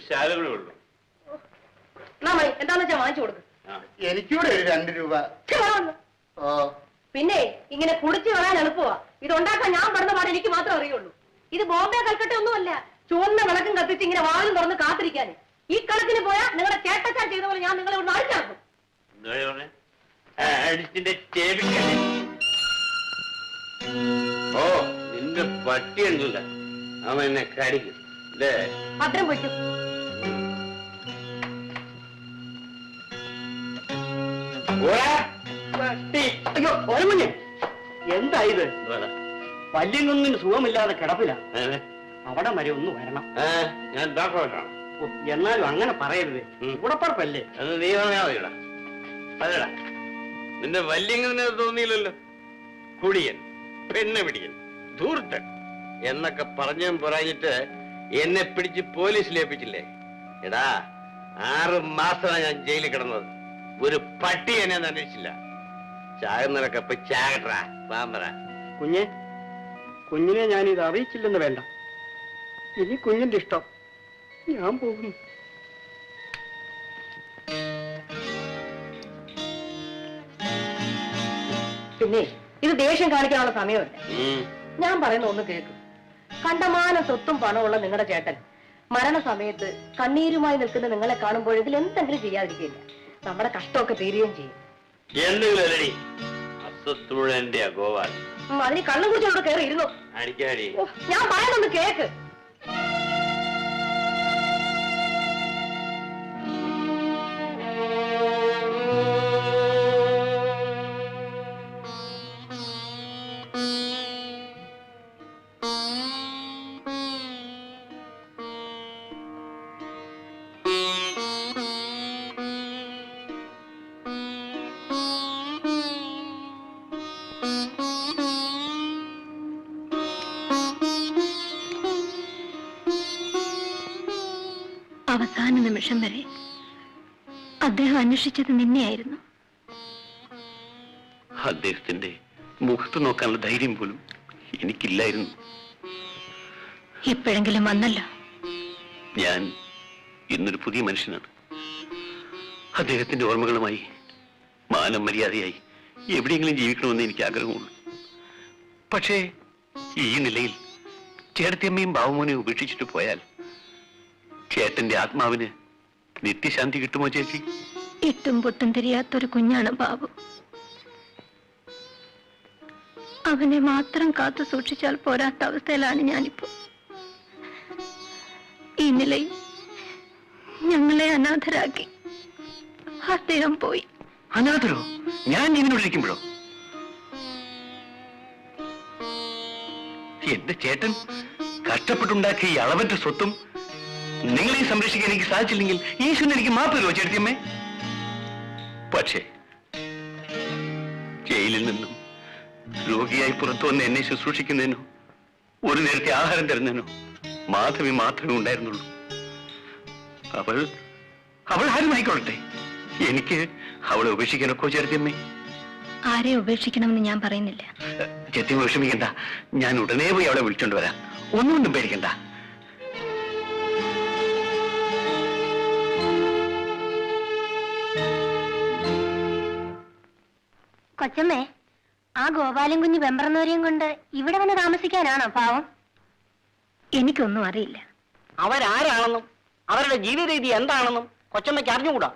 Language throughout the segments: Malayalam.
ശാലകളേ ഉള്ളൂ. എന്താന്ന് വെച്ചാ വാങ്ങിച്ചു കൊടുക്കും. എനിക്കൂടെ ഒരു 2 രൂപ. പിന്നെ ഇങ്ങനെ കുടിച്ചു കളയാൻ എളുപ്പമാ. ഇതുണ്ടാക്കാൻ ഞാൻ പെടുന്ന പാട് എനിക്ക് മാത്രമേ അറിയുള്ളൂ. ഇത് ബോംബെ കൽക്കട്ട ഒന്നുമല്ല. ചുവന്ന വിളക്കും കത്തിച്ച് ഇങ്ങനെ വാലും തുറന്ന് കാത്തിരിക്കാൻ. ഈ കണക്കിന് പോയാ നിങ്ങളുടെ ചേട്ടച്ചാൻ ചെയ്ത പോലെ ഞാൻ നിങ്ങളെ ഇവിടെ അഴിച്ചാക്കും. ഓ നിന്റെ പട്ടിയുണ്ടല്ല, അവൻ എന്നെ കടിക്കും. ഭദ്രം പോയിക്കും. എന്താ ഇത്? വല്യങ്ങൊന്നിന് സുഖമില്ലാതെ കിടപ്പില്ല. അവിടെ വരെ ഒന്ന് വരണം. ഞാൻ ഡോക്ടറാണ്. എന്നാലും അങ്ങനെ പറയരുത്. ഉടപ്പറപ്പല്ലേ? അത് നീ പറഞ്ഞാ മതിടാ. അതേടാ, നിന്റെ വല്യങ്ങനെ തോന്നിയില്ലല്ലോ. കുടിയൻ, പെണ്ണ് പിടിയൻ, ധൂർത്തൻ എന്നൊക്കെ പറഞ്ഞും പറഞ്ഞിട്ട് എന്നെ പിടിച്ച് പോലീസിലേപ്പിച്ചില്ലേ? എടാ, 6 മാസമാണ് ഞാൻ ജയിലിൽ കിടന്നത്. ഒരു പട്ടി എന്നെ അന്വേഷിച്ചില്ല. ചാകുന്നവരൊക്കെ ഇപ്പൊ ചാകട്ടാ പാമ്പറ. കുഞ്ഞിനെ ഞാനിത് അറിയിച്ചില്ലെന്ന് വേണ്ട. ഇനി കുഞ്ഞിന്റെ ഇഷ്ടം. ഞാൻ പോകുന്നു. പിന്നെ ഇത് ദേഷ്യം കാണിക്കാനുള്ള സമയമല്ല. ഞാൻ പറയുന്ന ഒന്ന് കേൾക്കും. കണ്ടമാന സ്വത്തും പണമുള്ള നിങ്ങളുടെ ചേട്ടൻ മരണസമയത്ത് കണ്ണീരുമായി നിൽക്കുന്ന നിങ്ങളെ കാണുമ്പോഴെങ്കിൽ എന്തെങ്കിലും ചെയ്യാതിരിക്കില്ല. നമ്മുടെ കഷ്ടമൊക്കെ തീരുകയും ചെയ്യും. അതിന് കള്ളം കുടിച്ചോട് കയറി ഇരുന്നു. ഞാൻ പറയുന്നൊന്ന് കേക്ക്. അവസാന നിമിഷം വരെ അദ്ദേഹം അന്വേഷിച്ചത് നിന്നെയായിരുന്നു. അദ്ദേഹത്തിന്റെ മുഖത്ത് നോക്കാനുള്ള ധൈര്യം പോലും എനിക്കില്ലായിരുന്നു. ഇപ്പോഴെങ്കിലും വന്നല്ലോ. ഞാൻ ഇന്നൊരു പുതിയ മനുഷ്യനാണ്. അദ്ദേഹത്തിന്റെ ഓർമ്മകളുമായി മാനം മര്യാദയായി എവിടെയെങ്കിലും ജീവിക്കണമെന്ന് എനിക്ക് ആഗ്രഹമുള്ളൂ. പക്ഷേ ഈ നിലയിൽ ചേട്ടത്തിയമ്മയും ബാബുമോനെയും ഉപേക്ഷിച്ചിട്ട് പോയാൽ ചേട്ടന്റെ ആത്മാവിന് നിത്യശാന്തി കിട്ടുമോ ചേച്ചി? ഇട്ടും പൊട്ടും തിരിയാത്തൊരു കുഞ്ഞാണ് ബാബു. അവനെ മാത്രം കാത്തു സൂക്ഷിച്ചാൽ പോരാത്ത അവസ്ഥയിലാണ് ഞാനിപ്പോ. ഈ നിലയിൽ ഞങ്ങളെ അനാഥരാക്കി അദ്ദേഹം പോയി. അനാഥരോ? ഞാൻ ഇവനോടിരിക്കുമ്പോഴോ? എന്റെ ചേട്ടൻ കഷ്ടപ്പെട്ടുണ്ടാക്കിയ ഈ അളവറ്റ സ്വത്തും നിങ്ങളെ സംരക്ഷിക്കാൻ എനിക്ക് സാധിച്ചില്ലെങ്കിൽ ഈശ്വരൻ എനിക്ക് മാപ്പ് തരുമോ ചേട്ടത്തിയമ്മേ? പക്ഷേ ജയിലിൽ നിന്നും രോഗിയായി പുറത്തു വന്ന് എന്നെ ശുശ്രൂഷിക്കുന്നതിനോ ഒരു നേരത്തെ ആഹാരം തരുന്നതിനോ മാധവി മാത്രമേ ഉണ്ടായിരുന്നുള്ളൂ. അവൾ ആരുമായിക്കൊള്ളട്ടെ, എനിക്ക് അവളെ ഉപേക്ഷിക്കാനൊക്കെ ചേട്ടത്തിയമ്മേ? ആരെ ഉപേക്ഷിക്കണമെന്ന് ഞാൻ പറയുന്നില്ല. ചേട്ടത്തിയമ്മ വിഷമിക്കണ്ട, ഞാൻ ഉടനെ പോയി അവളെ വിളിച്ചോണ്ട് വരാം. ഒന്നുകൊണ്ടും പേടിക്കണ്ട. കൊച്ചമ്മേ, ആ ഗോപാലൻ കുഞ്ഞ് വെമ്പറന്നവരെയും കൊണ്ട് ഇവിടെ വന്ന് താമസിക്കാനാണോ പാവം? എനിക്കൊന്നും അറിയില്ല. അവരാരാണെന്നും അവരുടെ ജീവിത രീതി എന്താണെന്നും കൊച്ചമ്മയ്ക്ക് അറിഞ്ഞുകൂടാ.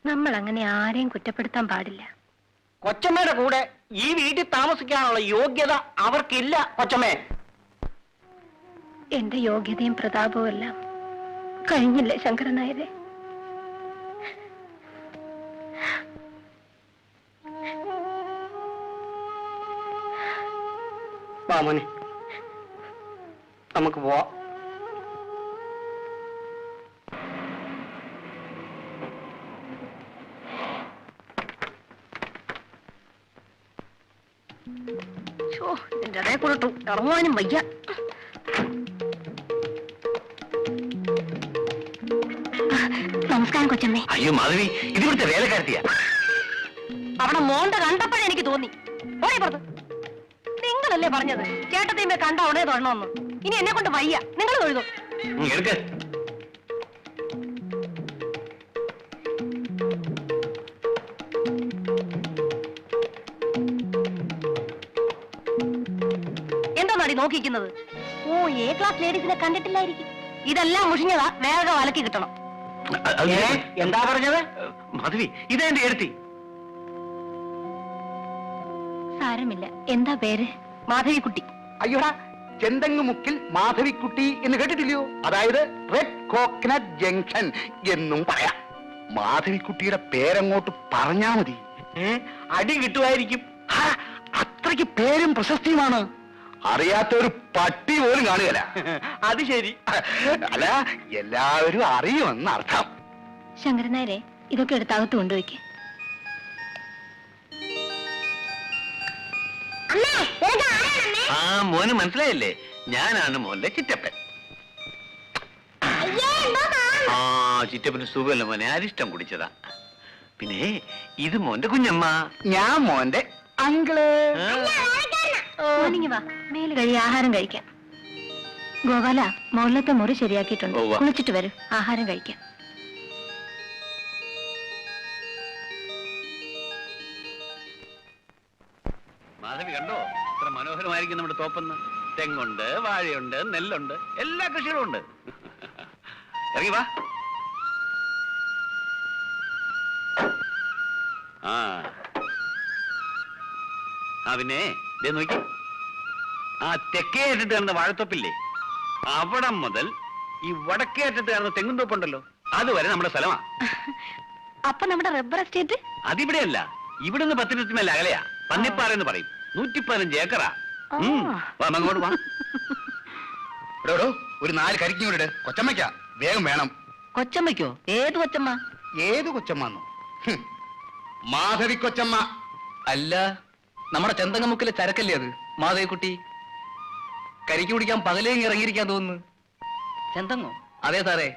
നമ്മൾ അങ്ങനെ ആരെയും കുറ്റപ്പെടുത്താൻ പാടില്ല. കൊച്ചമ്മയുടെ കൂടെ ഈ വീട്ടിൽ താമസിക്കാനുള്ള യോഗ്യത അവർക്കില്ല കൊച്ചമ്മേ. എന്റെ യോഗ്യതയും പ്രതാപവും എല്ലാം കഴിഞ്ഞില്ലേ ശങ്കരൻ നായരെ? മോനെ, നമുക്ക് പോവാം. എന്റെ ഇടയെ കൊടുത്തു ഇറങ്ങുവാനും വയ്യ. നമസ്കാരം കൊച്ചമ്മേ. അയ്യോ മാധവി, ഇതിവിടുത്തെ വേലക്കാരത്തിയാ. അവിടെ മോണ്ട കണ്ടപ്പോഴേ എനിക്ക് തോന്നി. ഓടി പുറത്ത്. നിങ്ങളല്ലേ പറഞ്ഞത് ചേട്ടത്തിയമ്മ കണ്ട ഉടനെ തൊഴണമെന്ന്? ഇനി എന്നെ കൊണ്ട് വയ്യ, നിങ്ങൾ തൊഴുതു. എടുക്ക. എന്താ നടി നോക്കിക്കുന്നത്? ഓ, എ ക്ലാസ് ലേഡീസിനെ കണ്ടിട്ടില്ലായിരിക്കും. ഇതെല്ലാം മുഷിഞ്ഞതാ, വേഗം വലക്കി കിട്ടണം. എന്താ പറഞ്ഞത്? മാധവി, ഇതാ എന്റെ എടുത്തി. സാരമില്ല. എന്താ പേര്? മാധവിക്കുട്ടി. അയ്യോടാ, ചെന്തങ്ങുമുക്കിൽ മാധവിക്കുട്ടി എന്ന് കേട്ടിട്ടില്ലയോ? അതായത് റെഡ് കോക്കനട്ട് ജംഗ്ഷൻ എന്നും പറയാം. മാധവിക്കുട്ടിയുടെ പേരങ്ങോട്ട് പറഞ്ഞാ മതി, അടി കിട്ടുമായിരിക്കും. അത്രയ്ക്ക് പേരും പ്രശസ്തിയുമാണ്. അറിയാത്ത ഒരു പട്ടി പോലും കാണുകയില്ല. അത് ശരി. അല്ല, എല്ലാവരും അറിയുമെന്ന് അർത്ഥം. ശങ്കരനായരെ, ഇതൊക്കെ എടുത്ത് അകത്ത് കൊണ്ടുപോയിക്ക്. ആ മോന് മനസ്സിലായില്ലേ? ഞാനാണ് മോന്റെ ചിറ്റപ്പൻ. ആ, ചിറ്റപ്പന് സുഖമല്ല മോനെ, അരിഷ്ടം കുടിച്ചതാ. പിന്നെ ഇത് മോന്റെ കുഞ്ഞമ്മ. ഞാൻ മോന്റെ അങ്കിള്. മോർണിംഗ് വാ, മേല് കഴി ആഹാരം കഴിക്കാം. ഗോപാല, മുകളിലത്തെ മുറി ശരിയാക്കിയിട്ടുണ്ട്. ഉവ്വ. കുളിച്ചിട്ട് വരൂ, ആഹാരം കഴിക്കാം. മാധവി കണ്ടോ, ഇത്ര മനോഹരമായിരിക്കും നമ്മുടെ തോപ്പെന്ന്. തെങ്ങുണ്ട്, വാഴയുണ്ട്, നെല്ലുണ്ട്, എല്ലാ കൃഷികളും ഉണ്ട്. ഇറങ്ങി വാ. ആ പിന്നെ ദേ നോക്കി, ആ തെക്കേ അറ്റത്ത് കാണുന്ന വാഴത്തോപ്പില്ലേ, അവിടെ മുതൽ ഈ വടക്കേ അറ്റത്ത് കാണുന്ന തെങ്ങും തോപ്പുണ്ടല്ലോ, അതുവരെ നമ്മുടെ സ്ഥലമാ. അപ്പൊ നമ്മുടെ റബ്ബർ എസ്റ്റേറ്റ്? അതിവിടെയല്ല, ഇവിടുന്ന് 10 മിനിറ്റ് മേലെ അകലെയാ. പന്നിപ്പാറ എന്ന് പറയും. 115 ഏക്കറാ. അങ്ങോട്ട് വാ. എടോ, ഒരു 4 കരിക്കൂടെ കൊച്ചമ്മയ്ക്കാ, വേഗം വേണം. കൊച്ചമ്മയ്ക്കോ? ഏത് കൊച്ചമ്മ? ഏത് കൊച്ചമ്മന്നോ? മാധവി കൊച്ചമ്മ. അല്ല, നമ്മുടെ ചെന്തങ്ങമുക്കിലെ ചരക്കല്ലേ അത്, മാധവിക്കുട്ടി? കരിക്ക് കുടിക്കാൻ പകലേങ്ങി ഇറങ്ങിയിരിക്കാൻ തോന്നുന്നു. ചെന്തങ്ങോ? അതെ സാറേ,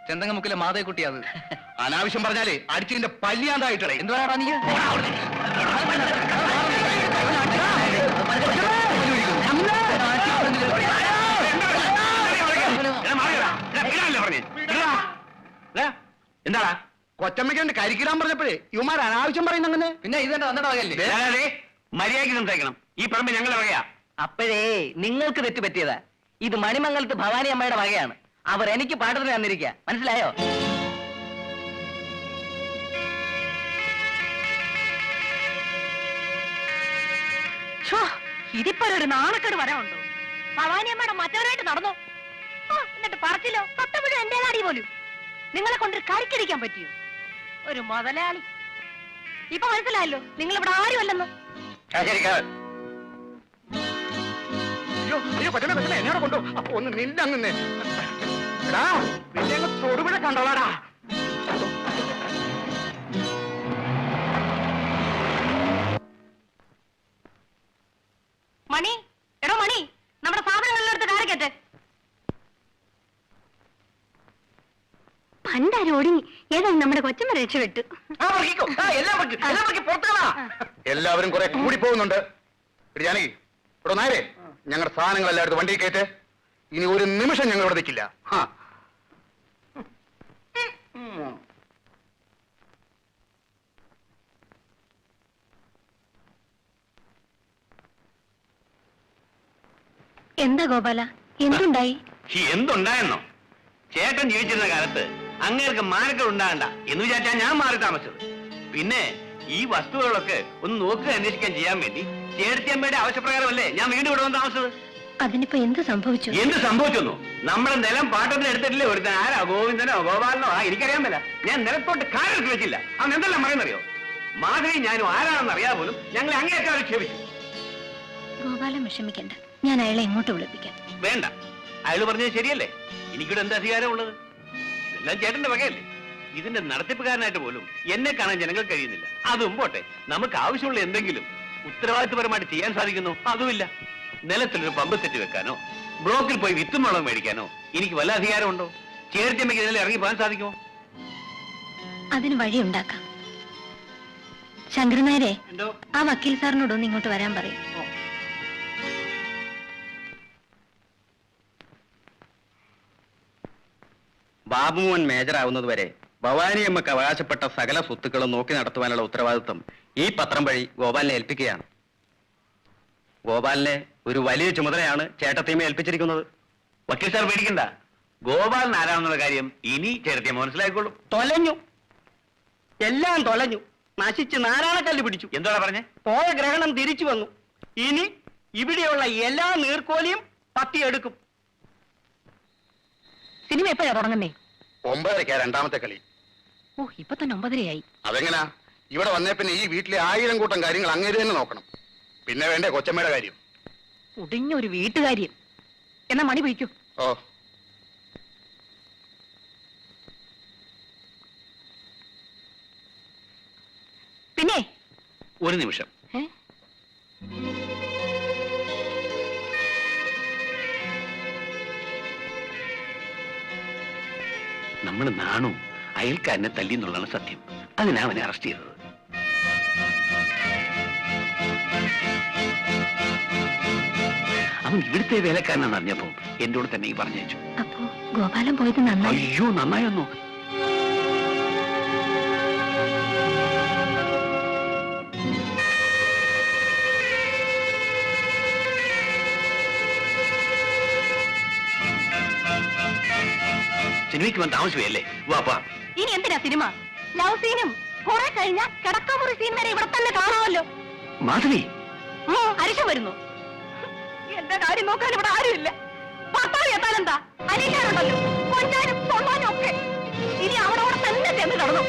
ചെന്തങ്ങമുക്കിലെ മാധവിക്കുട്ടി അത്. അനാവശ്യം പറഞ്ഞാലേ അടിച്ചിന്റെ പല്ലിയാണ്ടായിട്ടേ. എന്തുവാടാ നീ? എന്താടാ കൊച്ചമ്മയ്ക്ക് കരിക്കിടാൻ പറഞ്ഞപ്പോഴേ ഇവന്മാർ അനാവശ്യം പറയുന്നങ്ങനെ. പിന്നെ ഇതെന്താ വന്നിട്ട് വകയല്ലേ? മര്യാദയ്ക്ക് സംസാരിക്കണം. ഈ പറമ്പ് ഞങ്ങൾ പറയാ. അപ്പോഴേ നിങ്ങൾക്ക് തെറ്റ് പറ്റിയതാ. ഇത് മണിമംഗലത്ത് ഭവാനി അമ്മയുടെ വകയാണ്. അവർ എനിക്ക് പാട്ടത്തിന് തന്നിരിക്കുക, മനസ്സിലായോ? ഇതിപ്പോ ഒരു നാണക്കേട് വരാനുണ്ടോ? ഭവാനി അമ്മയുടെ മറ്റവരായിട്ട് നടന്നോ? എന്നിട്ട് പറച്ചില്ലോ സത്തമിഴും എന്റെ നാടി പോലും. നിങ്ങളെ കൊണ്ടൊരു കരിക്കടിക്കാൻ പറ്റിയോ? ഒരു മുതലാളി. ഇപ്പൊ മനസ്സിലായല്ലോ നിങ്ങൾ ഇവിടെ ആരുമല്ലെന്ന്. അയ്യോ അയ്യോ, കൊച്ചമ്മ കൊച്ചമ്മ എന്നോട് കൊണ്ടോ. അപ്പൊ ഒന്ന് നിന്നങ്ങ് എടാ, നിന്നെ തൊടുപുഴ കണ്ടോളാടാ. മണി, എടോ മണി, നമ്മുടെ സാധനങ്ങളിലെടുത്ത് കാറിക്കട്ടെ. പണ്ടാരും ഒടുങ്ങി. ഏതായാലും നമ്മുടെ കൊച്ചമ്മ രക്ഷപ്പെട്ടു. എല്ലാവരും കുറെ കൂടി പോകുന്നുണ്ട്. ജാനകി, ഇവിടെ നേരെ ഞങ്ങളുടെ സാധനങ്ങൾ എല്ലായിടത്തും വണ്ടിയിൽ കയറ്റ്. ഇനി ഒരു നിമിഷം ഞങ്ങൾ ഇവിടെ നിൽക്കില്ല. എന്താ ഗോപാല, എന്തുണ്ടായി? എന്തുണ്ടായെന്നോ? ചേട്ടൻ ജീവിച്ചിരുന്ന കാലത്ത് അങ്ങേർക്ക് മാനക്കൾ ഉണ്ടാകണ്ട എന്ന് വിചാരിച്ചാ ഞാൻ മാറി താമസിച്ചത്. പിന്നെ ഈ വസ്തുക്കളൊക്കെ ഒന്ന് നോക്കുക അന്വേഷിക്കാൻ ചെയ്യാൻ വേണ്ടി ചേട്ടത്തിയമ്മയുടെ ആവശ്യപ്രകാരമല്ലേ ഞാൻ വീണ്ടും ഇവിടെ വന്ന് താമസിച്ചത്. അതിനിപ്പോ എന്ത് സംഭവിച്ചു? എന്ത് സംഭവിച്ചെന്നോ? നമ്മുടെ നിലം പാട്ടത്തിന് എടുത്തിട്ടില്ലേ ഒരുത്തൻ? ആരാ? ഗോവിന്ദനോ ഗോപാലനോ? എനിക്കറിയാൻ പറ്റില്ല. ഞാൻ നിലത്തോട്ട് കാലെടുത്ത് വെച്ചില്ല. അവൻ എന്തെല്ലാം പറയുന്നറിയോ? മാധവി ഞാനും ആരാണെന്ന് അറിയാതെ പോലും ഞങ്ങളെ അങ്ങേയറ്റം ആക്ഷേപിച്ചു. ഗോപാലൻ വിഷമിക്കണ്ട, ഞാൻ അയാളെ എങ്ങോട്ട് വിളിപ്പിക്കാം. വേണ്ട, അയാൾ പറഞ്ഞത് ശരിയല്ലേ. എനിക്കിവിടെ എന്ത് അധികാരമുള്ളത്? ഇതെല്ലാം ചേട്ടന്റെ വകയല്ലേ. ഇതിന്റെ നടത്തിപ്പുകാരനായിട്ട് പോലും എന്നെ കാണാൻ ജനങ്ങൾ കഴിയുന്നില്ല. അതും പോട്ടെ, നമുക്ക് ആവശ്യമുള്ള എന്തെങ്കിലും ഉത്തരവാദിത്വപരമായിട്ട് ചെയ്യാൻ സാധിക്കുന്നു? അതുമില്ല. നിലത്തിലൊരു പമ്പ് സെറ്റ് വെക്കാനോ ബ്ലോക്കിൽ പോയി വിത്തും വെള്ളം മേടിക്കാനോ എനിക്ക് വല്ല അധികാരമുണ്ടോ? ചേർത്തിയമ്മയ്ക്ക് ഇതിൽ ഇറങ്ങി പോകാൻ സാധിക്കുമോ? അതിന് വഴിയുണ്ടാക്കാം. ശങ്കരനായരെ, ആ വക്കീൽ സാറിനോടൊന്ന് ഇങ്ങോട്ട് വരാൻ പറയും. ബാബുമോൻ മേജറാവുന്നത് വരെ ഭവാനിയമ്മക്ക് അവകാശപ്പെട്ട സകല സ്വത്തുക്കളും നോക്കി നടത്തുവാനുള്ള ഉത്തരവാദിത്വം ഈ പത്രം വഴി ഗോപാലിനെ ഏൽപ്പിക്കുകയാണ്. ഗോപാലിനെ ഒരു വലിയ ചുമതലയാണ് ചേട്ടത്തിയമ്മ ഏൽപ്പിച്ചിരിക്കുന്നത്. വക്കീൽ സാർ പേടിക്കണ്ട, ഗോപാലൻ ആരാണെന്നുള്ള കാര്യം ഇനി ചേട്ടത്തിയമ്മ മനസ്സിലായിക്കോളും. തൊലഞ്ഞു, എല്ലാം തൊലഞ്ഞു, നശിച്ച് നാരായണക്കല്ല് പിടിച്ചു. എന്താണ് പറഞ്ഞേ? പോയ ഗ്രഹണം തിരിച്ചു വന്നു. ഇനി ഇവിടെയുള്ള എല്ലാ നീർക്കോലിയും പത്തിയെടുക്കും. സിനിമ എപ്പോഴാ തുടങ്ങുന്നേ? 9:30 രണ്ടാമത്തെ കളി. ഓ, ഇപ്പൊ തന്നെ 9:30 അതെങ്ങനാ? ഇവിടെ വന്നേ പിന്നെ ഈ വീട്ടിലെ 1000 കൂട്ടം കാര്യങ്ങൾ അങ്ങേര് തന്നെ നോക്കണം. പിന്നെ വേണ്ടേ കൊച്ചമ്മയുടെ കാര്യം. ഒടിഞ്ഞൊരു വീട്ടുകാര്യം. എന്നാ മണി പിടിക്കൂ. ഓ, പിന്നെ ഒരു നിമിഷം. നമ്മൾ നാണു അയൽക്കാരനെ തല്ലി എന്നുള്ളതാണ് സത്യം. അതിനാ അവനെ അറസ്റ്റ് ചെയ്തത്. അവൻ ഇവിടുത്തെ വേലക്കാരനാണെന്ന് അറിഞ്ഞപ്പോ എന്റെ കൂടെ തന്നെ ഈ പറഞ്ഞയച്ചു. അപ്പോ ഗോപാലൻ പോയത് നന്നായി. അയ്യോ, നന്നായൊന്നു. സിനിമയ്ക്ക് വന്ന് താമസിക്കുകയല്ലേ? വാപ്പാ. ഇനി എന്തിനാ സിനിമ? ലവ് സീനും കുറെ കഴിഞ്ഞാൽ കിടക്കാമുറി സീൻ വരെ ഇവിടെ തന്നെ കാണാമല്ലോ. മാധവി, അരിശം വരുന്നു. എന്റെ കാര്യം നോക്കാൻ ഇവിടെ ആരുമില്ല. ഭർത്താവ് എത്താനെന്താ? അനിയക്കാരുണ്ടല്ലോ, കൊഞ്ചാനും തൊള്ളാനും ഒക്കെ. ഇനി അവിടെ തന്നെ ചെന്ന് കിടന്നു.